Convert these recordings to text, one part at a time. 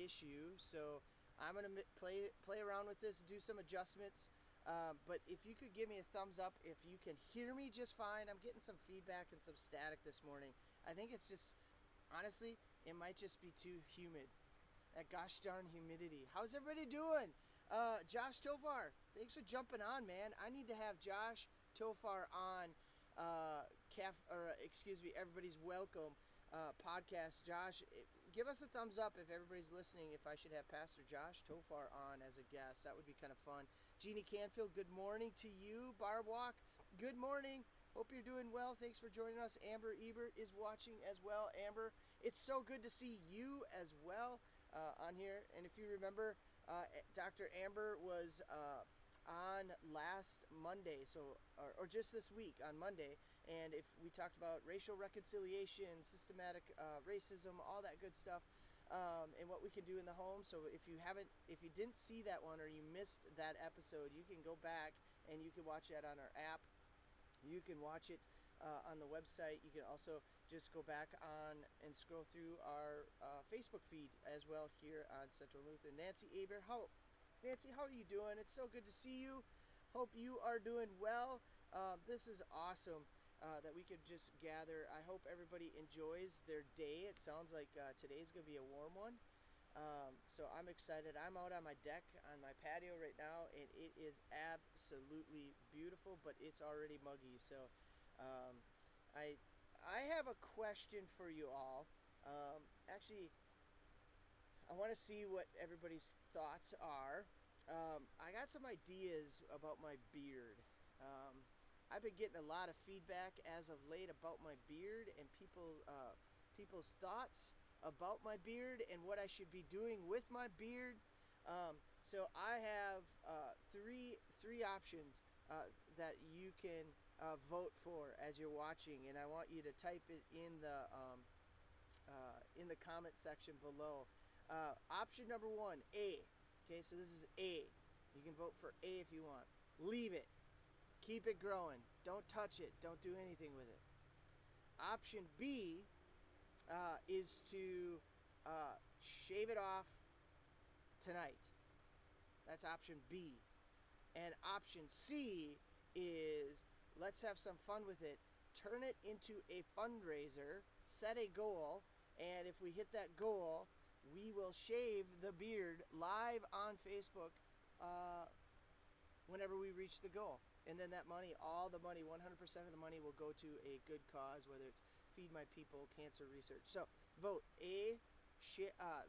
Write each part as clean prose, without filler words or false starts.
issue, so I'm going to play around with this, do some adjustments. But if you could give me a thumbs up if you can hear me just fine. I'm getting some feedback and some static this morning. I think it's just, honestly, it might just be too humid. That gosh darn humidity. How's everybody doing? Josh Tofar, thanks for jumping on, man. I need to have Josh Tofar on Everybody's Welcome podcast. Josh, give us a thumbs up if everybody's listening, if I should have Pastor Josh Tofar on as a guest. That would be kind of fun. Jeannie Canfield, good morning to you. Barb Walk, good morning. Hope you're doing well. Thanks for joining us. Amber Ebert is watching as well. Amber, it's so good to see you as well on here. And if you remember, Dr. Amber was on last Monday, or just this week on Monday, and if we talked about racial reconciliation, systematic racism, all that good stuff, and what we can do in the home. So if you didn't see that one or you missed that episode, you can go back and you can watch that on our app. You can watch it on the website. You can also just go back on and scroll through our Facebook feed as well here on Central Lutheran. Nancy Aber, how are you doing? It's so good to see you. Hope you are doing well. This is awesome that we could just gather. I hope everybody enjoys their day. It sounds like today's going to be a warm one. So I'm excited. I'm out on my deck on my patio right now, and it is absolutely beautiful, but it's already muggy. So I have a question for you all. Actually, I want to see what everybody's thoughts are. I got some ideas about my beard. I've been getting a lot of feedback as of late about my beard and people's thoughts about my beard and what I should be doing with my beard. So I have three options that you can vote for as you're watching, and I want you to type it in the comment section below. Option number 1, A. Okay, so this is A. You can vote for A if you want. Leave it. Keep it growing. Don't touch it. Don't do anything with it. Option B is to shave it off tonight. That's option B. And option C is let's have some fun with it. Turn it into a fundraiser. Set a goal. And if we hit that goal, we will shave the beard live on Facebook whenever we reach the goal. And then that money, all the money, 100% of the money will go to a good cause, whether it's Feed My People, cancer research. So vote A,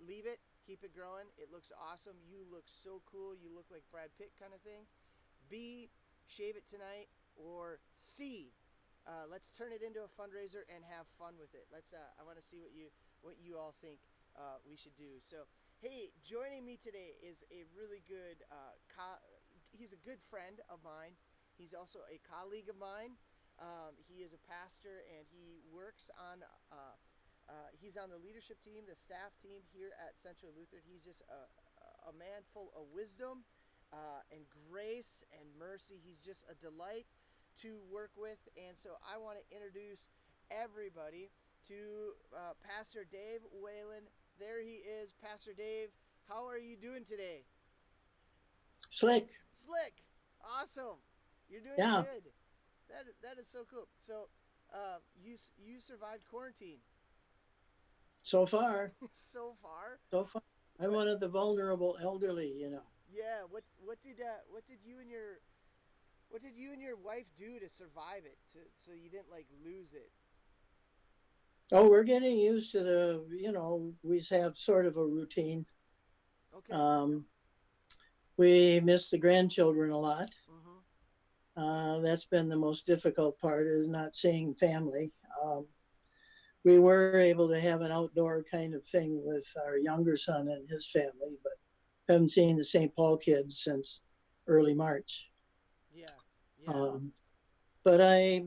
leave it, keep it growing. It looks awesome. You look so cool. You look like Brad Pitt kind of thing. B, shave it tonight. Or C, let's turn it into a fundraiser and have fun with it. I want to see what you all think we should do. So, hey, joining me today is a really good, he's a good friend of mine. He's also a colleague of mine. He is a pastor, and he works on, he's on the leadership team, the staff team here at Central Lutheran. He's just a man full of wisdom and grace and mercy. He's just a delight to work with. And so I want to introduce everybody to Pastor Dave Whelan. There he is. Pastor Dave, how are you doing today? Slick. Awesome. You're doing good. That is so cool. So you survived quarantine. So far. So far. I'm one of the vulnerable elderly, Yeah. What did you and your wife do to survive it, so you didn't lose it? Oh, we're getting used to we have sort of a routine. Okay. We miss the grandchildren a lot. Mm-hmm. That's been the most difficult part, is not seeing family. We were able to have an outdoor kind of thing with our younger son and his family, but haven't seen the St. Paul kids since early March. Yeah. But I,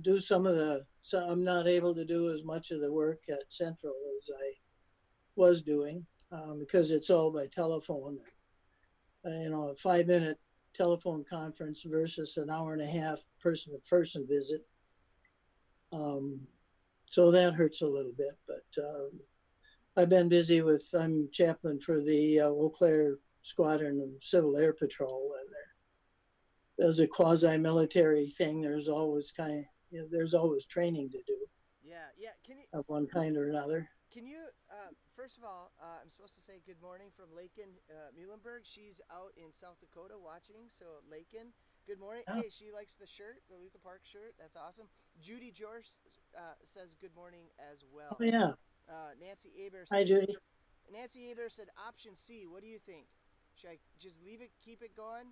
do so I'm not able to do as much of the work at Central as I was doing because it's all by telephone. A 5-minute telephone conference versus an hour and a half person-to-person visit. So that hurts a little bit, but I've been busy with, I'm chaplain for the Eau Claire Squadron of Civil Air Patrol, and as a quasi-military thing, there's always there's always training to do Yeah, yeah. of one kind or another. Can you first of all, I'm supposed to say good morning from Lakin Muhlenberg. She's out in South Dakota watching. So Lakin, good morning. Oh, Hey, she likes the shirt, the Luther Park shirt. That's awesome. Judy George says good morning as oh well. yeah. Nancy Aber Hi, said Judy. Nancy Aber said option C. What do you think? Should I just leave it, keep it going?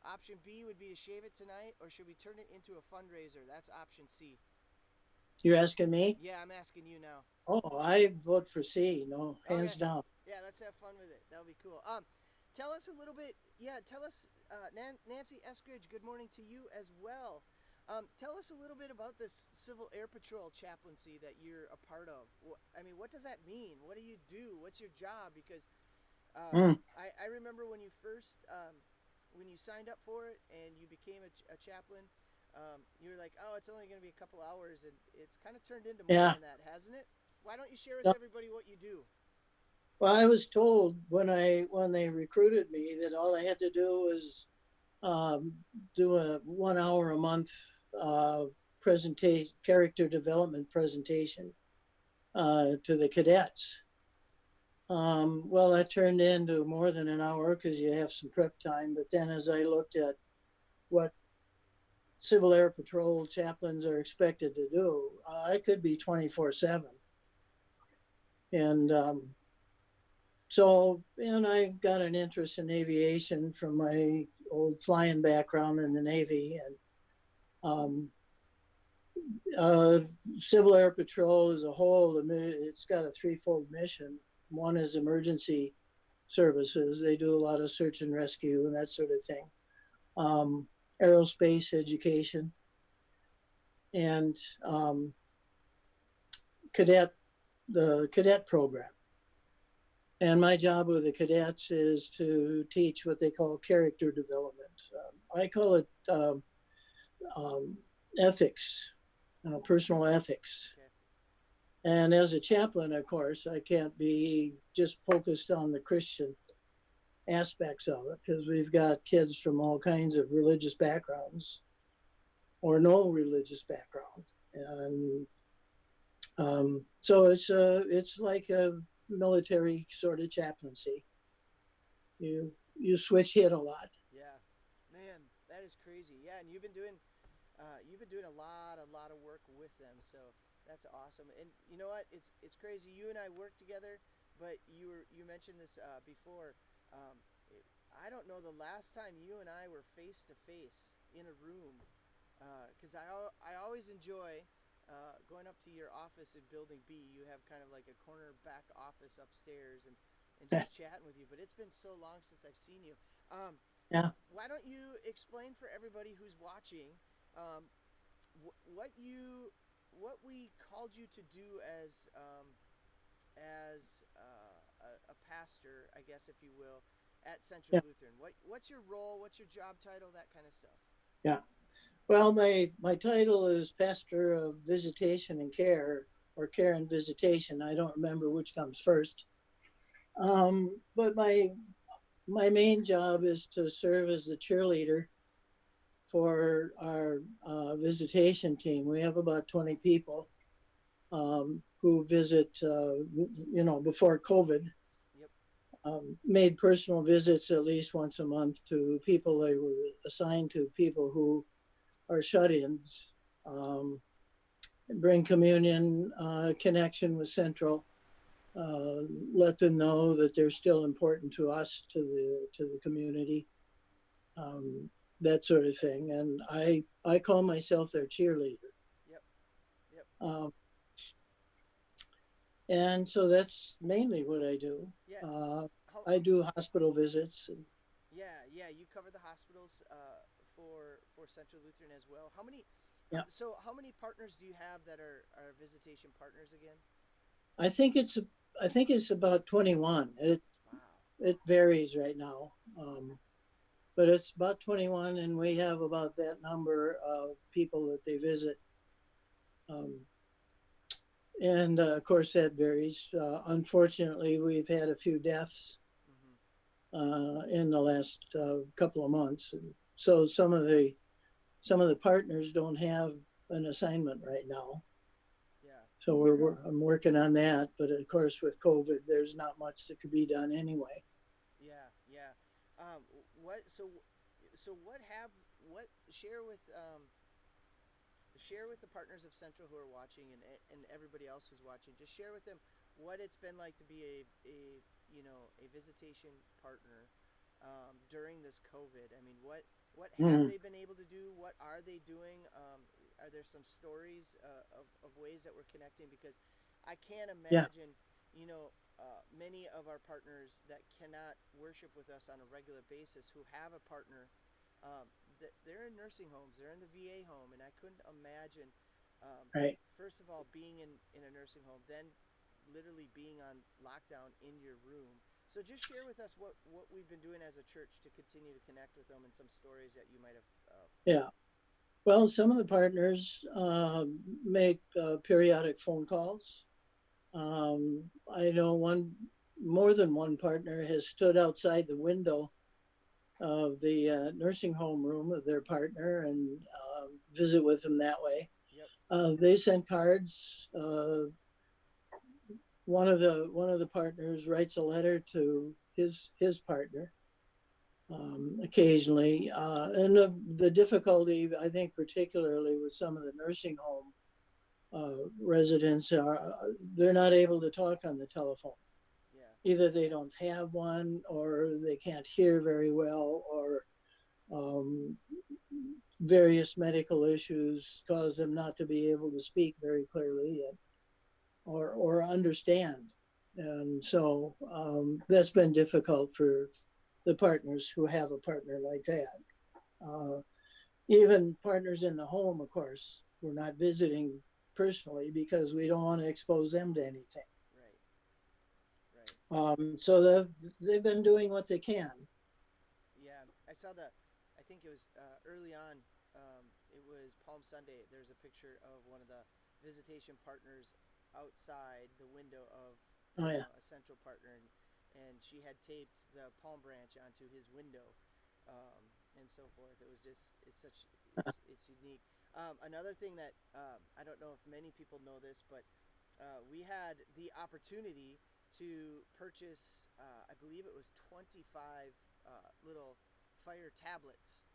Option B would be to shave it tonight, or should we turn it into a fundraiser? That's option C. You're asking me? Yeah, I'm asking you now. Oh, I vote for C. No, Okay. hands down. Yeah, let's have fun with it. That'll be cool. Tell us a little bit. Yeah, tell us, Nancy Eskridge. Good morning to you as well. Tell us a little bit about this Civil Air Patrol chaplaincy that you're a part of. I mean, what does that mean? What do you do? What's your job? Because Mm, I remember when you first when you signed up for it and you became a chaplain. You were like, oh, it's only going to be a couple hours, and it's kind of turned into more yeah. than that, hasn't it? Why don't you share with No. everybody what you do? Well, I was told when they recruited me that all I had to do was um, do a 1 hour a month presentation, character development presentation to the cadets. Well, that turned into more than an hour because you have some prep time. But then, as I looked at what Civil Air Patrol chaplains are expected to do, I could be 24/7. And and I've got an interest in aviation from my old flying background in the Navy. And um, uh, Civil Air Patrol as a whole, it's got a threefold mission. One is emergency services. They do a lot of search and rescue and that sort of thing. Um, Aerospace education and cadet the cadet program. And my job with the cadets is to teach what they call character development. I call it um, ethics, personal ethics. Okay. And as a chaplain, of course, I can't be just focused on the Christian aspects of it because we've got kids from all kinds of religious backgrounds or no religious background. And so it's like a military sort of chaplaincy. You switch hit a lot. Yeah, man, that is crazy. Yeah, and you've been doing a lot of work with them. So that's awesome. And you know what? It's crazy. You and I work together, but you mentioned this before. Um, I don't know the last time you and I were face to face in a room, because I always enjoy going up to your office in Building B. You have kind of like a corner back office upstairs, and just chatting with you. But it's been so long since I've seen you. Um, Yeah. why don't you explain for everybody who's watching um, what we called you to do as a pastor, I guess, if you will, at Central Yeah. Lutheran. What's your role? What's your job title? That kind of stuff. Yeah. Well, my title is pastor of visitation and care, or care and visitation. I don't remember which comes first. But my main job is to serve as the cheerleader for our visitation team. We have about 20 people who visit, before COVID, Yep. made personal visits at least once a month to people they were assigned to, people who are shut-ins, bring communion, connection with Central, let them know that they're still important to us, to the community, um, that sort of thing. And I call myself their cheerleader. Yep. Yep. Um, and so that's mainly what I do. Yeah. Uh, How, I do hospital visits. And, yeah. Yeah. You cover the hospitals for Central Lutheran as well. How many? yeah, How many partners do you have that are visitation partners again? I think it's I think it's about 21. Wow. It varies right now. But it's about 21, and we have about that number of people that they visit. Um, And of course, that varies. Unfortunately, we've had a few deaths Mm-hmm. in the last couple of months. And so some of the partners don't have an assignment right now. Yeah. So I'm working on that. But of course, with COVID, there's not much that could be done anyway. Yeah. Yeah. What? So what have what share with the partners of Central who are watching and everybody else who's watching. Just share with them what it's been like to be a visitation partner during this COVID. I mean, what have Mm, they been able to do? What are they doing? Are there some stories of ways that we're connecting? Because I can't yeah, imagine, many of our partners that cannot worship with us on a regular basis who have a partner, they're in nursing homes, they're in the VA home, and I couldn't imagine, um, right. first of all, being in a nursing home, then literally being on lockdown in your room. So just share with us what we've been doing as a church to continue to connect with them and some stories that you might have. Yeah. Well, some of the partners make periodic phone calls. I know more than one partner has stood outside the window of the nursing home room of their partner and visit with them that way. Yep. They send cards. One of the partners writes a letter to his partner occasionally, and the difficulty I think particularly with some of the nursing home residents are they're not able to talk on the telephone. Yeah. Either they don't have one, or they can't hear very well, or um, various medical issues cause them not to be able to speak very clearly or understand. And so that's been difficult for the partners who have a partner like that. Uh, Even partners in the home, of course, we're not visiting personally because we don't want to expose them to anything. Right. Right. So they've been doing what they can. Yeah, I saw the. I think it was early on. It was Palm Sunday. There's a picture of one of the visitation partners outside the window of Oh yeah, a central partner, and she had taped the palm branch onto his window, and so forth. It was just it's unique. Another thing that I don't know if many people know this, but we had the opportunity to purchase, I believe it was 25 little fire tablets,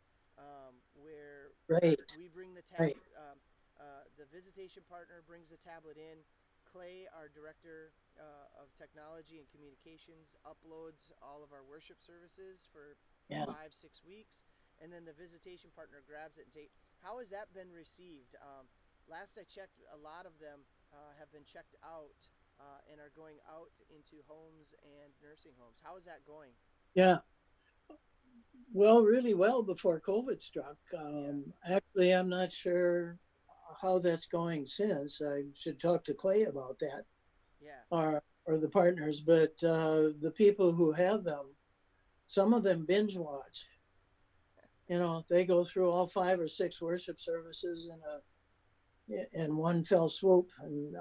where right, we bring the right, tablet. The visitation partner brings the tablet in. Clay, our director of technology and communications, uploads all of our worship services for yeah. 5 6 weeks, and then the visitation partner grabs it and takes. How has that been received? Last I checked, a lot of them have been checked out and are going out into homes and nursing homes. How is that going? Yeah, well, really well before COVID struck. Yeah, Actually, I'm not sure how that's going since. I should talk to Clay about that, yeah, or the partners. But the people who have them, some of them binge watch. They go through all 5 or 6 worship services in one fell swoop, and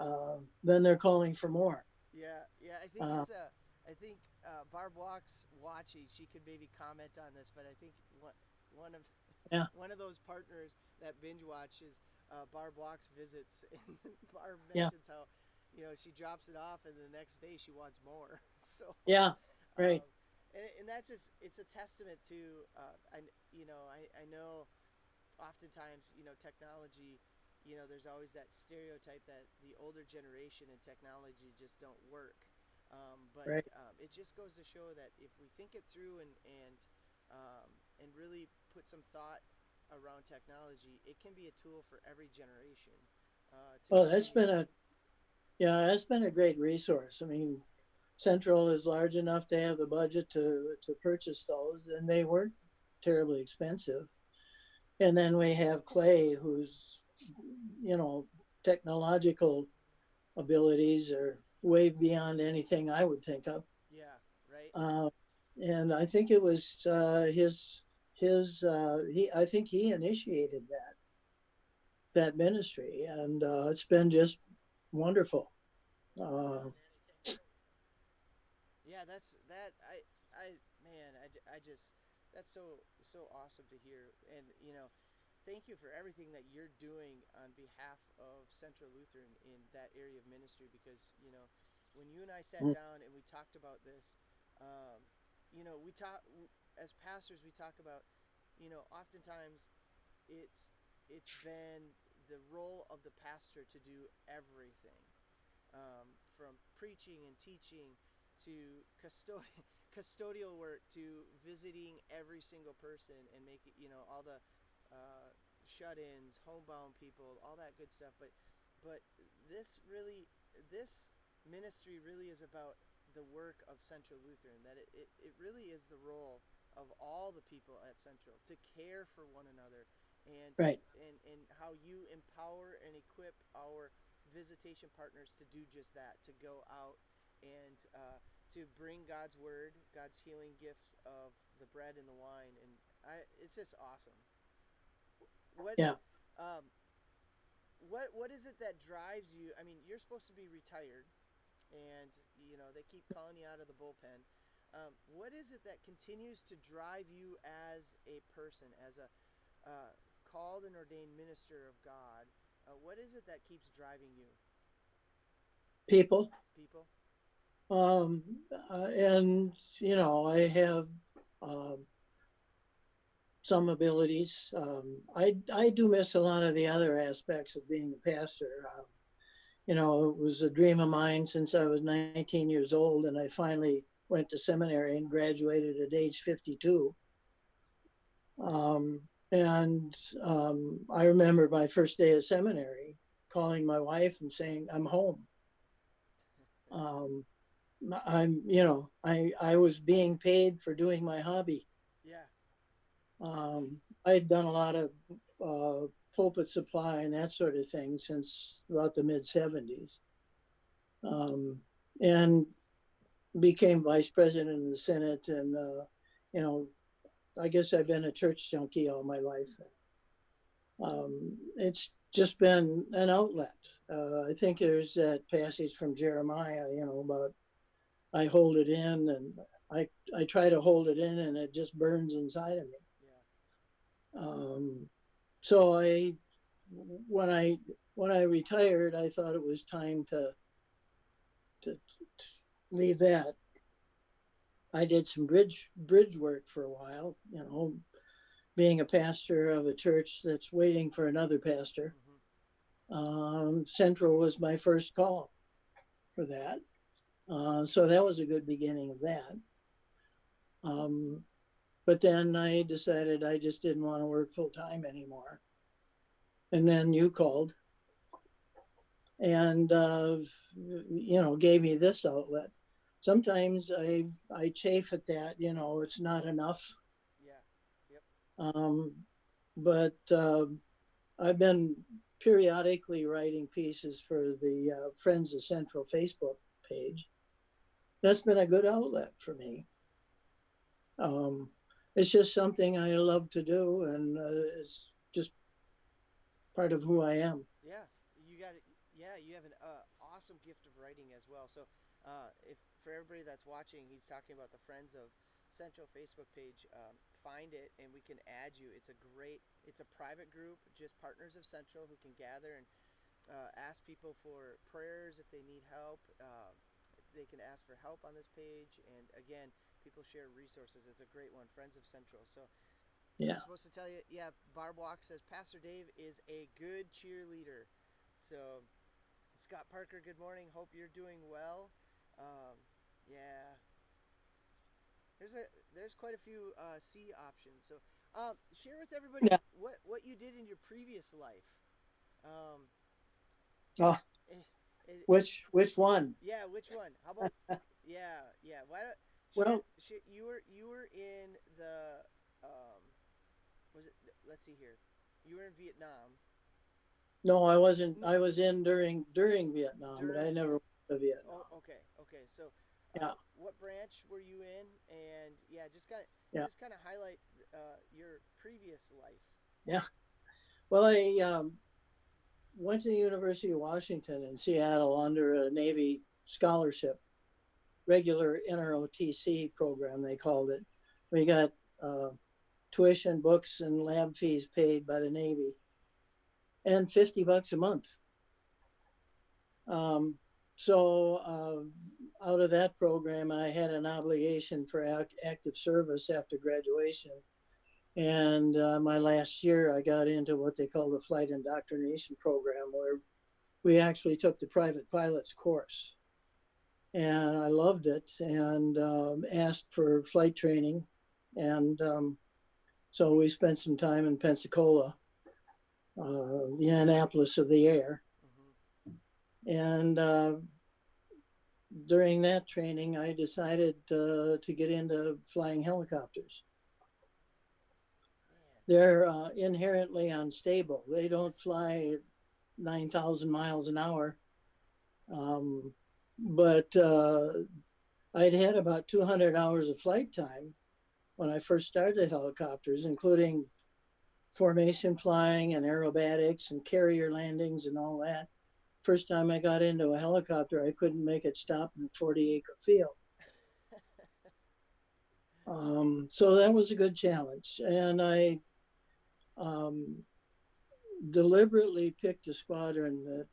then they're calling for more. yeah, yeah. I think Uh, it's a. I think Barb Walks watching. She could maybe comment on this, but I think one of yeah, one of those partners that binge watches Barb Walks visits, and Barb yeah, mentions how, she drops it off, and the next day she wants more. So, yeah, right. um, and that's just it's a testament to I know oftentimes, technology, there's always that stereotype that the older generation and technology just don't work. But Right. it just goes to show that if we think it through and really put some thought around technology, it can be a tool for every generation to Well, continue. that's been a great resource. I mean, Central is large enough to have the budget to purchase those, and they weren't terribly expensive. And then we have Clay, whose you know technological abilities are way beyond anything I would think of. Yeah, right. Uh, and I think it was his he I think he initiated that ministry, and it's been just wonderful. Uh, Yeah, that's that. I, man, I just that's so awesome to hear. And thank you for everything that you're doing on behalf of Central Lutheran in that area of ministry. Because when you and I sat mm, down and we talked about this, we talk as pastors. We talk about, oftentimes it's been the role of the pastor to do everything, from preaching and teaching to custodial work to visiting every single person and make it, all the shut-ins, homebound people, all that good stuff. But this ministry really is about the work of Central Lutheran. That it really is the role of all the people at Central to care for one another, and right. how you empower and equip our visitation partners to do just that, to go out and to bring God's word, God's healing gifts of the bread and the wine, and it's just awesome. What Yeah. um, what is it that drives you? I mean, you're supposed to be retired, and they keep calling you out of the bullpen. What is it that continues to drive you as a person, as a called and ordained minister of God? What is it that keeps driving you? People. People? Um, and, I have um, some abilities. I do miss a lot of the other aspects of being a pastor. It was a dream of mine since I was 19 years old, and I finally went to seminary and graduated at age 52. And I remember my first day of seminary calling my wife and saying, I'm home. Um, I was being paid for doing my hobby. Yeah. I'd done a lot of pulpit supply and that sort of thing since about the mid 70s, um, and became vice president of the Senate. And, you know, I guess I've been a church junkie all my life. It's just been an outlet. I think there's that passage from Jeremiah, about I hold it in, and I try to hold it in, and it just burns inside of me. Yeah. Um, so when I when I retired, I thought it was time to leave that. I did some bridge work for a while, being a pastor of a church that's waiting for another pastor. Mm-hmm. Central was my first call for that. So that was a good beginning of that. Um, but then I decided I just didn't want to work full time anymore. And then you called and, gave me this outlet. Sometimes I chafe at that, it's not enough. Yeah. Yep. Um, but I've been periodically writing pieces for the Friends of Central Facebook page. That's been a good outlet for me. Um, it's just something I love to do, and it's just part of who I am. Yeah. You got it. Yeah, you have an awesome gift of writing as well. So, if for everybody that's watching, he's talking about the Friends of Central Facebook page. Find it, and we can add you. It's a private group, just partners of Central who can gather and ask people for prayers if they need help. They can ask for help on this page, and again, people share resources. It's a great one, Friends of Central. So I'm Yeah. supposed to tell you, yeah. Barb Walk says Pastor Dave is a good cheerleader. So Scott Parker, good morning. Hope you're doing well. Um, yeah, there's quite a few C options. So share with everybody Yeah. what you did in your previous life. Um, Oh, eh, eh, which one? yeah, which one? How about yeah? Why don't Well, you were in the um, was it? Let's see here. You were in Vietnam no, I wasn't. I was in during Vietnam, but during. I never went to Oh, Vietnam. okay. So, Yeah. what branch were you in? And yeah, Yeah. just kind of highlight your previous life. Yeah. Well, went to the University of Washington in Seattle under a Navy scholarship, regular NROTC program, they called it. We got uh, tuition, books, and lab fees paid by the Navy, and $50 a month. Um, out of that program, I had an obligation for active service after graduation. And my last year, I got into what they call the flight indoctrination program, where we actually took the private pilot's course. And I loved it and asked for flight training. And so we spent some time in Pensacola, the Annapolis of the air. And during that training, I decided to get into flying helicopters. They're inherently unstable. They don't fly 9,000 miles an hour. But I'd had about 200 hours of flight time when I first started helicopters, including formation flying and aerobatics and carrier landings and all that. First time I got into a helicopter, I couldn't make it stop in a 40-acre field. So that was a good challenge. And I deliberately picked a squadron that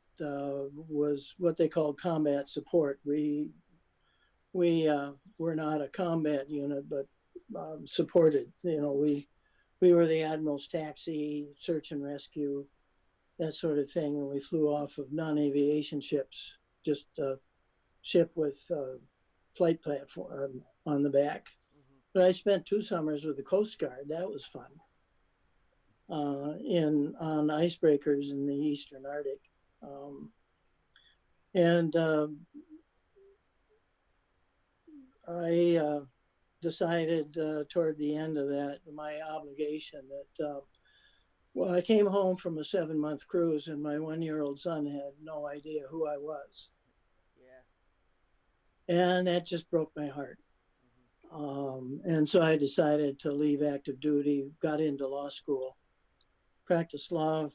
was what they called combat support. We were not a combat unit, but supported. We were the admiral's taxi, search and rescue, that sort of thing. And we flew off of non-aviation ships, just a ship with flight platform on the back. But I spent 2 summers with the Coast Guard. That was fun. On icebreakers in the Eastern Arctic. I decided toward the end of that, my obligation that, well, I came home from a 7-month cruise and my 1-year-old son had no idea who I was. Yeah. And that just broke my heart. And so I decided to leave active duty, got into law school, practiced law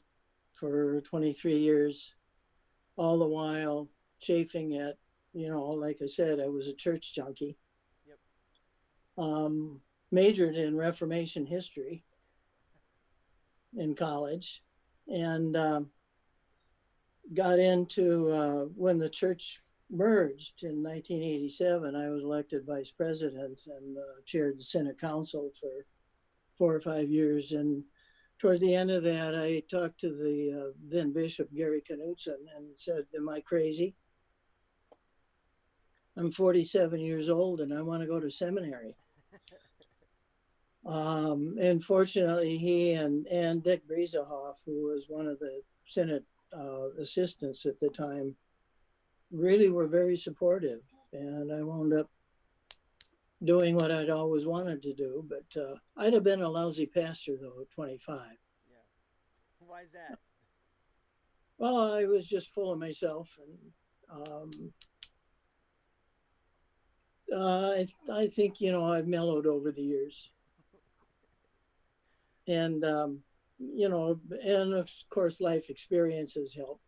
for 23 years, all the while chafing at, like I said, I was a church junkie. Yep. Majored in Reformation history in college, and got into when the church merged in 1987. I was elected vice president and chaired the Senate Council for 4 or 5 years. And toward the end of that, I talked to the then Bishop Gary Knutson and said, "Am I crazy? I'm 47 years old and I want to go to seminary." And fortunately, he and Dick Breezehoff, who was one of the Senate assistants at the time, really were very supportive. And I wound up doing what I'd always wanted to do. But I'd have been a lousy pastor, though, at 25. Yeah. Why is that? Well, I was just full of myself. And I think, I've mellowed over the years. And, and of course, life experiences help.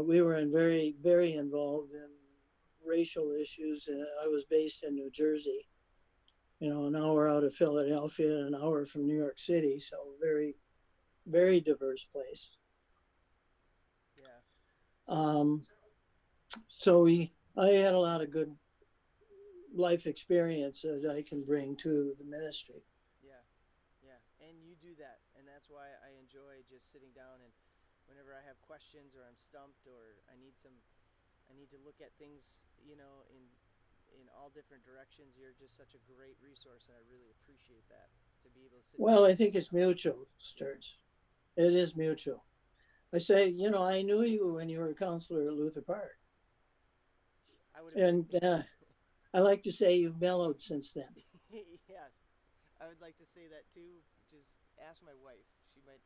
We were very, very involved in racial issues. I was based in New Jersey, an hour out of Philadelphia and an hour from New York City. So very, very diverse place. Yeah. So I had a lot of good life experience that I can bring to the ministry. And you do that, and that's why I enjoy just sitting down and whenever I have questions or I'm stumped or I need to look at things, in all different directions. You're just such a great resource, and I really appreciate that, to be able to sit Well, down. I think it's mutual, Sturge. It is mutual. I say, I knew you when you were a counselor at Luther Park. And I like to say you've mellowed since then. Yes, I would like to say that too. Just ask my wife; she might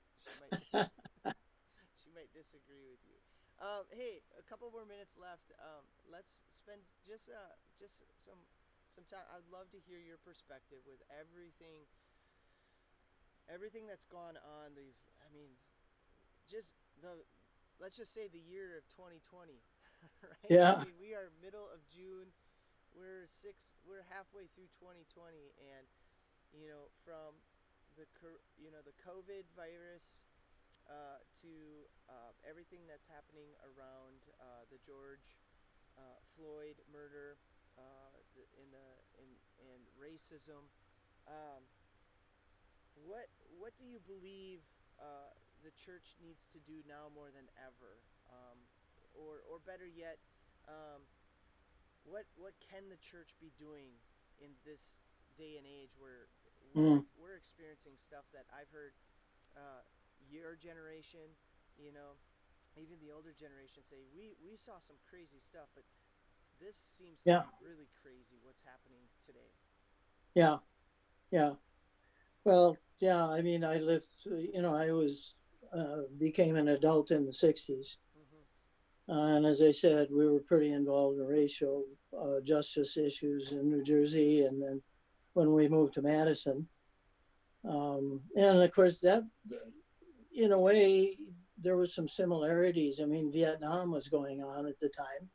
she might disagree with you. Hey, a couple more minutes left. Let's spend just some time. I'd love to hear your perspective with everything that's gone on. Just the let's just say the year of 2020, right? I Yeah, mean, we are middle of June. We're halfway through 2020, and from the COVID virus to everything that's happening around the George Floyd murder, in the in racism. Um, what do you believe the church needs to do now more than ever, or better yet, um, what can the church be doing in this day and age where mm, we're experiencing stuff that I've heard uh, your generation, you know, even the older generation say we saw some crazy stuff, but this seems to yeah, be really crazy what's happening today. yeah, yeah. Well, yeah. I mean, I lived. I was became an adult in the '60s, Mm-hmm. and as I said, we were pretty involved in racial justice issues in New Jersey, and then when we moved to Madison, and of course that, in a way, there was some similarities. I mean, Vietnam was going on at the time.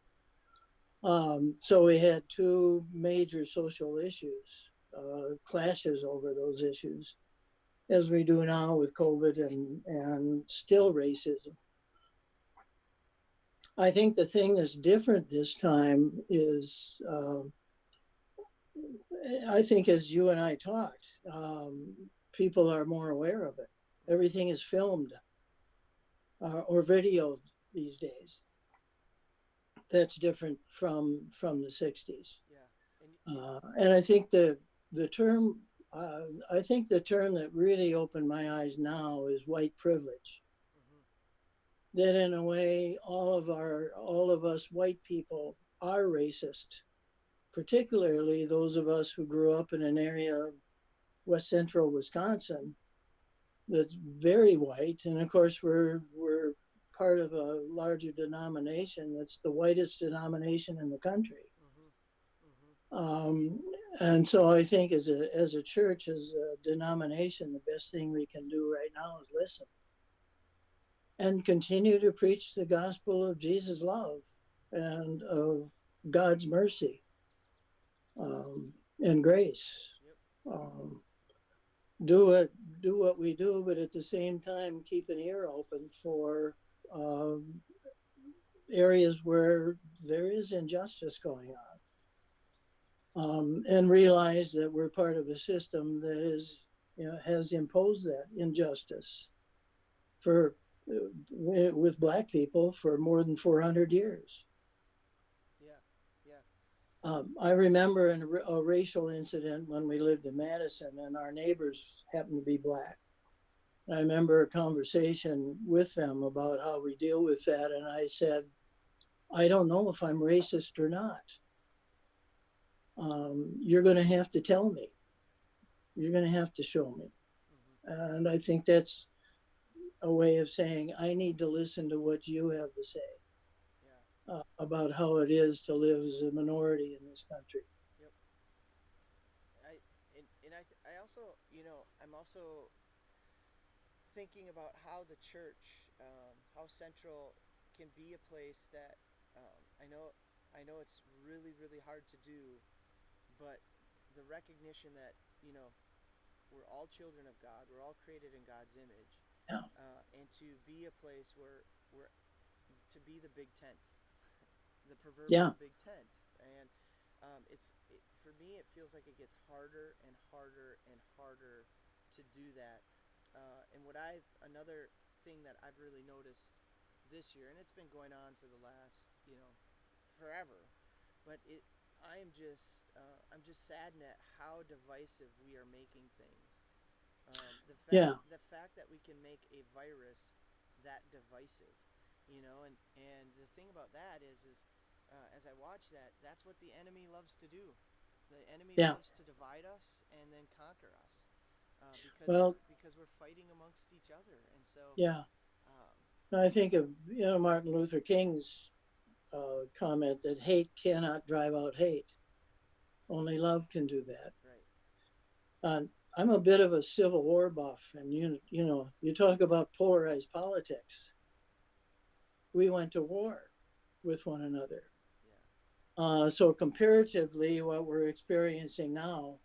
So we had two major social issues, clashes over those issues, as we do now with COVID and still racism. I think the thing that's different this time is, I think, as you and I talked, people are more aware of it. Mm-hmm. Everything is filmed or videoed these days. That's different from the '60s. Yeah, and And I think the term I think the term that really opened my eyes now is white privilege. mm-hmm. That in a way, all of us white people are racist, particularly those of us who grew up in an area of west central Wisconsin that's very white, and of course we're part of a larger denomination that's the whitest denomination in the country. Mm-hmm. Mm-hmm. Um, and so I think as a church, as a denomination, the best thing we can do right now is listen and continue to preach the gospel of Jesus' love and of God's mercy, and grace. Yep. Um, do what we do, but at the same time keep an ear open for um, areas where there is injustice going on, and realize that we're part of a system that has imposed that injustice for with black people for more than 400 years. Yeah. Yeah. I remember a racial incident when we lived in Madison, and our neighbors happened to be black. And I remember a conversation with them about how we deal with that, and I said, I don't know if I'm racist or not. You're going to have to tell me. You're going to have to show me. Mm-hmm. And I think that's a way of saying, I need to listen to what you have to say Yeah. about how it is to live as a minority in this country. Yep. I also, I'm also thinking about how the church, how central can be a place that, I know it's really really hard to do, but the recognition that we're all children of God, we're all created in God's image, Yeah. and to be a place where we're to be the big tent, the Yeah. proverbial big tent, and for me it feels like it gets harder and harder and harder to do that. And what I've another thing that I've really noticed this year, and it's been going on for the last forever, but I'm just saddened at how divisive we are making things. Yeah. The fact that we can make a virus that divisive, and the thing about that is as I watch that, that's what the enemy loves to do. The enemy Yeah. loves to divide us and then conquer us, Well, because we're fighting amongst each other, and so yeah. um, I think of Martin Luther King's comment that hate cannot drive out hate. Only love can do that. right, I'm a bit of a Civil War buff, and you talk about polarized politics. we went to war with one another. Yeah. So comparatively, what we're experiencing now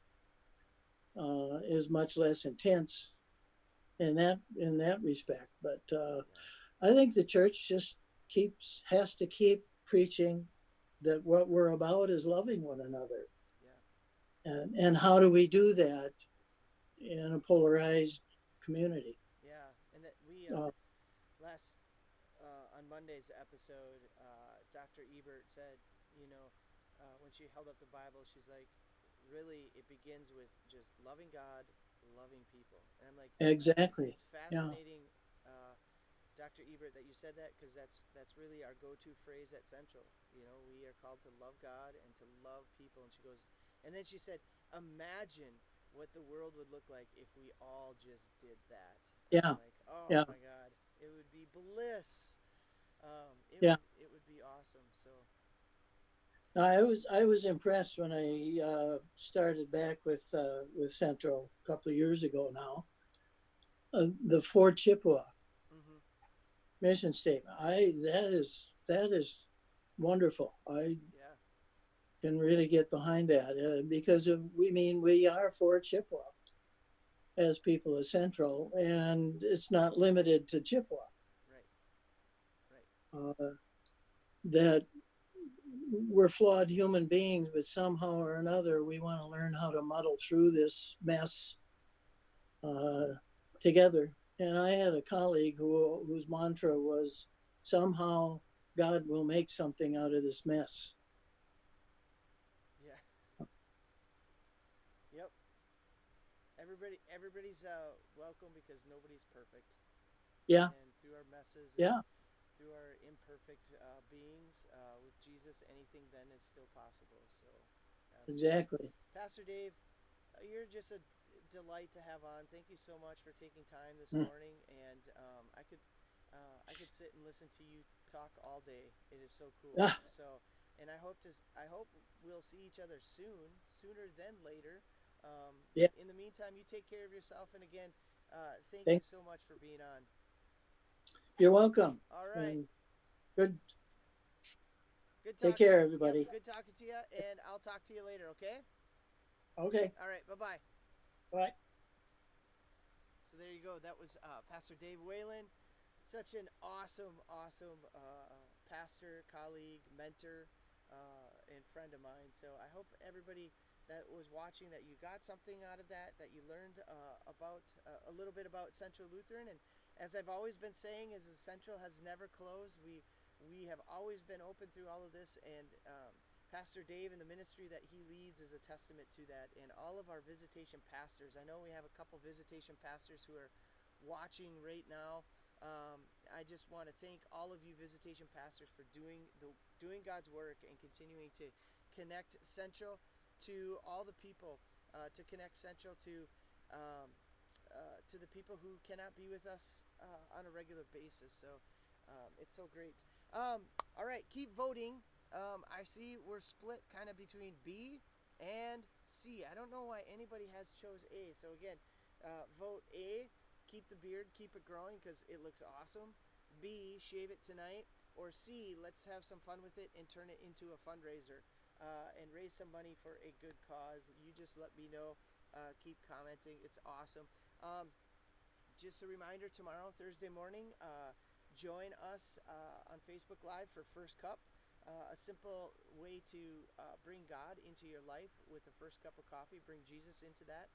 is much less intense in that respect. But I think the church just has to keep preaching that what we're about is loving one another. Yeah. And how do we do that in a polarized community? Yeah. And that we Uh, last on Monday's episode, Dr. Ebert said, when she held up the Bible, she's like, really, it begins with just loving God, loving people. And I'm like, exactly. it's Yeah. fascinating, Dr. Ebert, that you said that, because that's really our go-to phrase at Central. We are called to love God and to love people. And she goes, and then she said, imagine what the world would look like if we all just did that. And Yeah. I'm like, oh Yeah. my God, it would be bliss. Yeah. It would be awesome. So I was impressed when I started back with Central a couple of years ago now. The four Chippewa mm-hmm. mission statement. That is wonderful. I Yeah, can really get behind that because we are for Chippewa as people of Central, and it's not limited to Chippewa. right. That we're flawed human beings, but somehow or another we want to learn how to muddle through this mess uh, together. And I had a colleague whose mantra was, somehow God will make something out of this mess. Yeah. Yep. Everybody's welcome, because nobody's perfect. Yeah, And through our messes and yeah, through our imperfect beings, with Jesus, anything then is still possible. So, absolutely. exactly. Pastor Dave, you're just a delight to have on. Thank you so much for taking time this Mm. morning. And I could sit and listen to you talk all day. It is so cool. Ah, So, and I hope we'll see each other sooner than later. yeah, In the meantime, you take care of yourself. And again, thank you thank, so much for being on. you're welcome. All right. And good. Good Take talk. care, Yep. everybody. Good talking to you. And I'll talk to you later. Okay. Okay, All right. Bye bye. bye. So there you go. That was Pastor Dave Whelan. Such an awesome pastor, colleague, mentor, and friend of mine. So I hope everybody that was watching, that you got something out of that you learned about a little bit about Central Lutheran. And as I've always been saying, is the Central has never closed. We have always been open through all of this, and Pastor Dave and the ministry that he leads is a testament to that. And all of our visitation pastors, I know we have a couple visitation pastors who are watching right now. I just want to thank all of you visitation pastors for doing God's work and continuing to connect Central to all the people, to connect Central to the people who cannot be with us on a regular basis. So it's so great. All right, keep voting. I see we're split kind of between B and C. I don't know why anybody has chose A. So again, vote A. Keep the beard, keep it growing because it looks awesome. B, shave it tonight. Or C, let's have some fun with it and turn it into a fundraiser and raise some money for a good cause. You just let me know. Keep commenting. It's awesome. Just a reminder, tomorrow, Thursday morning, join us on Facebook Live for First Cup. A simple way to bring God into your life with the first cup of coffee. Bring Jesus into that.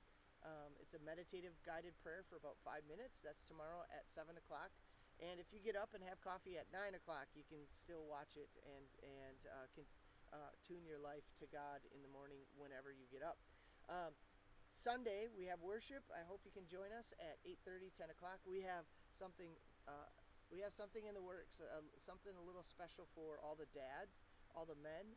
It's a meditative guided prayer for about 5 minutes. That's tomorrow at 7 o'clock. And if you get up and have coffee at 9 o'clock, you can still watch it and can tune your life to God in the morning whenever you get up. Sunday, we have worship. I hope you can join us at 8:30, 10 o'clock. We have something in the works, something a little special for all the dads, all the men.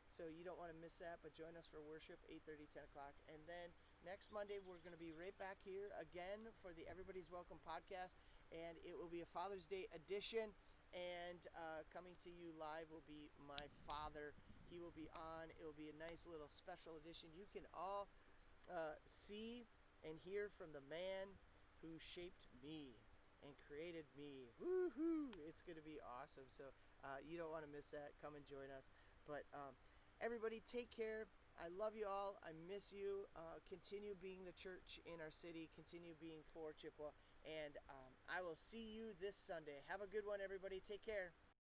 So you don't want to miss that, but join us for worship, 8:30, 10 o'clock. And then next Monday, we're going to be right back here again for the Everybody's Welcome podcast. And it will be a Father's Day edition. And coming to you live will be my father. He will be on. It will be a nice little special edition. You can all see and hear from the man who shaped me. and created me. Woohoo! It's going to be awesome. So you don't want to miss that. Come and join us. But everybody, take care. I love you all. I miss you. Continue being the church in our city. Continue being for Chippewa. And I will see you this Sunday. Have a good one, everybody. Take care.